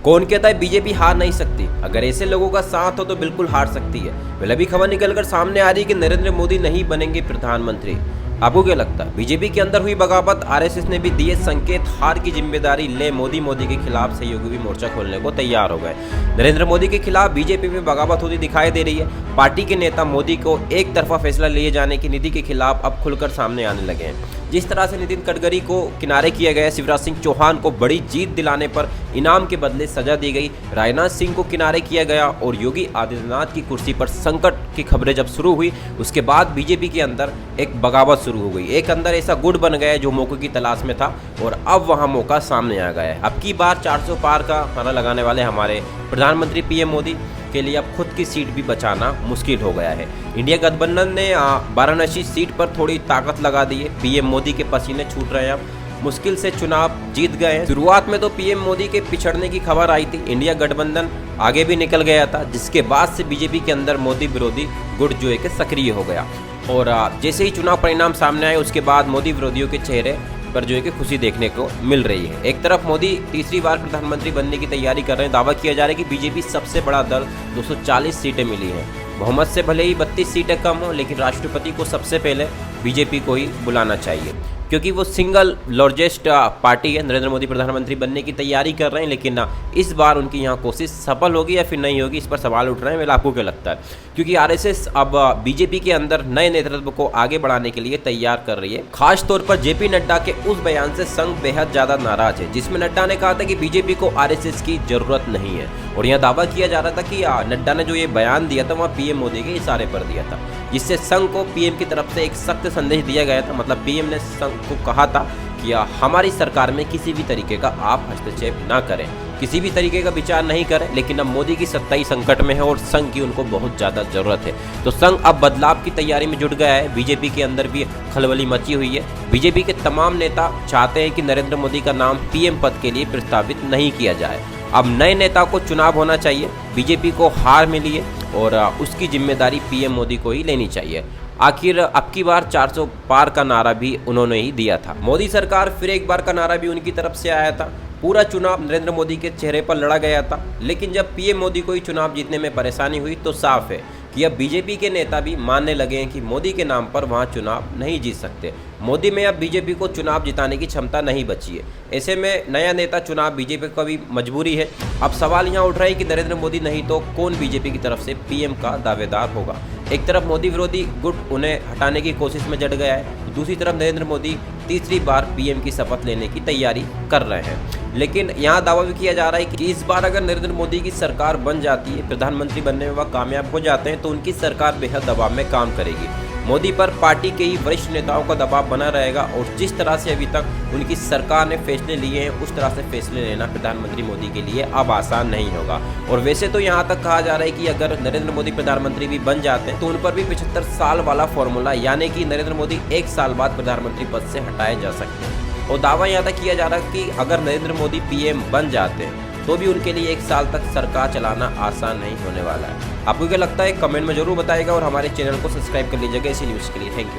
कौन कहता है बीजेपी हार नहीं सकती? अगर ऐसे लोगों का साथ हो तो बिल्कुल हार सकती है। वेल अभी खबर निकलकर सामने आ रही है कि नरेंद्र मोदी नहीं बनेंगे प्रधानमंत्री। आपको क्या लगता है? बीजेपी के अंदर हुई बगावत, आरएसएस ने भी दिए संकेत, हार की जिम्मेदारी ले मोदी के खिलाफ सहयोगी भी मोर्चा खोलने को तैयार हो गए। नरेंद्र मोदी के खिलाफ बीजेपी में बगावत होती दिखाई दे रही है। पार्टी के नेता मोदी को एक तरफा फैसला लिए जाने की नीति के खिलाफ अब खुलकर सामने आने लगे हैं। जिस तरह से नितिन गडकरी को किनारे किया गया, शिवराज सिंह चौहान को बड़ी जीत दिलाने पर इनाम के बदले सजा दी गई, राजनाथ सिंह को किनारे किया गया और योगी आदित्यनाथ की कुर्सी पर संकट की खबरें जब शुरू हुई, उसके बाद बीजेपी के अंदर एक बगावत शुरू हो गई। एक अंदर ऐसा गुट बन गया जो मौके की तलाश में था और अब वहां मौका सामने आ गया है। अब की बार 400 पार का नारा लगाने वाले हमारे प्रधानमंत्री पीएम मोदी के लिए अब खुद की सीट भी बचाना मुश्किल हो गया है। इंडिया गठबंधन ने वाराणसी सीट पर थोड़ी ताकत लगा दी है। पीएम मोदी के पसीने छूट रहे हैं, अब मुश्किल से चुनाव जीत गए हैं। शुरुआत में तो पीएम मोदी के पिछड़ने की खबर आई थी, इंडिया गठबंधन आगे भी निकल गया था, जिसके बाद से बीजेपी के अंदर मोदी विरोधी गुट जो है कि सक्रिय हो गया और जैसे ही चुनाव परिणाम सामने आए उसके बाद मोदी विरोधियों के चेहरे पर जो है कि खुशी देखने को मिल रही है। एक तरफ मोदी तीसरी बार प्रधानमंत्री बनने की तैयारी कर रहे हैं। दावा किया जा रहा है कि बीजेपी सबसे बड़ा दल, 240 सीटें मिली हैं। बहुमत से भले ही 32 सीटें कम हो, लेकिन राष्ट्रपति को सबसे पहले बीजेपी को ही बुलाना चाहिए, क्योंकि वो सिंगल लार्जेस्ट पार्टी है। नरेंद्र मोदी प्रधानमंत्री बनने की तैयारी कर रहे हैं, लेकिन इस बार उनकी यहाँ कोशिश सफल होगी या फिर नहीं होगी, इस पर सवाल उठ रहे हैं। वेल आपको क्या लगता है? क्योंकि आरएसएस अब बीजेपी के अंदर नए नेतृत्व को आगे बढ़ाने के लिए तैयार कर रही है। खास तौर पर जेपी नड्डा के उस बयान से संघ बेहद ज्यादा नाराज है, जिसमें नड्डा ने कहा था कि बीजेपी को आरएसएस की जरूरत नहीं है और यहाँ दावा किया जा रहा था कि नड्डा ने जो ये बयान दिया था वहाँ पीएम मोदी के इशारे पर दिया था, जिससे संघ को पीएम की तरफ से एक सख्त संदेश दिया गया था। मतलब पीएम ने संघ को कहा था कि हमारी सरकार में किसी भी तरीके का आप हस्तक्षेप ना करें, किसी भी तरीके का विचार नहीं करें। लेकिन अब मोदी की सत्ता ही संकट में है और संघ की उनको बहुत ज़्यादा जरूरत है, तो संघ अब बदलाव की तैयारी में जुट गया है। बीजेपी के अंदर भी खलबली मची हुई है। बीजेपी के तमाम नेता चाहते हैं कि नरेंद्र मोदी का नाम पीएम पद के लिए प्रस्तावित नहीं किया जाए। अब नए नेता को चुनाव होना चाहिए। बीजेपी को हार मिली है और उसकी जिम्मेदारी पीएम मोदी को ही लेनी चाहिए। आखिर अब की बार 400 पार का नारा भी उन्होंने ही दिया था। मोदी सरकार फिर एक बार का नारा भी उनकी तरफ से आया था। पूरा चुनाव नरेंद्र मोदी के चेहरे पर लड़ा गया था, लेकिन जब पीएम मोदी को ही चुनाव जीतने में परेशानी हुई तो साफ है कि अब बीजेपी के नेता भी मानने लगे हैं कि मोदी के नाम पर वहां चुनाव नहीं जीत सकते। मोदी में अब बीजेपी को चुनाव जिताने की क्षमता नहीं बची है। ऐसे में नया नेता चुनाव बीजेपी का भी मजबूरी है। अब सवाल यहाँ उठ रहा है कि नरेंद्र मोदी नहीं तो कौन बीजेपी की तरफ से पीएम का दावेदार होगा। एक तरफ मोदी विरोधी गुट उन्हें हटाने की कोशिश में जुट गया है, तो दूसरी तरफ नरेंद्र मोदी तीसरी बार पीएम की शपथ लेने की तैयारी कर रहे हैं। लेकिन यहाँ दावा भी किया जा रहा है कि इस बार अगर नरेंद्र मोदी की सरकार बन जाती है, प्रधानमंत्री बनने में वह कामयाब हो जाते हैं, तो उनकी सरकार बेहद दबाव में काम करेगी। मोदी पर पार्टी के ही वरिष्ठ नेताओं का दबाव बना रहेगा और जिस तरह से अभी तक उनकी सरकार ने फैसले लिए हैं, उस तरह से फैसले लेना प्रधानमंत्री मोदी के लिए अब आसान नहीं होगा। और वैसे तो यहाँ तक कहा जा रहा है कि अगर नरेंद्र मोदी प्रधानमंत्री भी बन जाते हैं तो उन पर भी 75 साल वाला फॉर्मूला, यानी कि नरेंद्र मोदी 1 साल बाद प्रधानमंत्री पद से हटाए जा सकते हैं। और दावा यहाँ तक किया जा रहा है कि अगर नरेंद्र मोदी पीएम बन जाते हैं तो भी उनके लिए 1 साल तक सरकार चलाना आसान नहीं होने वाला है। आपको क्या लगता है? कमेंट में जरूर बताइएगा और हमारे चैनल को सब्सक्राइब कर लीजिएगा इसी न्यूज़ के लिए। Thank you.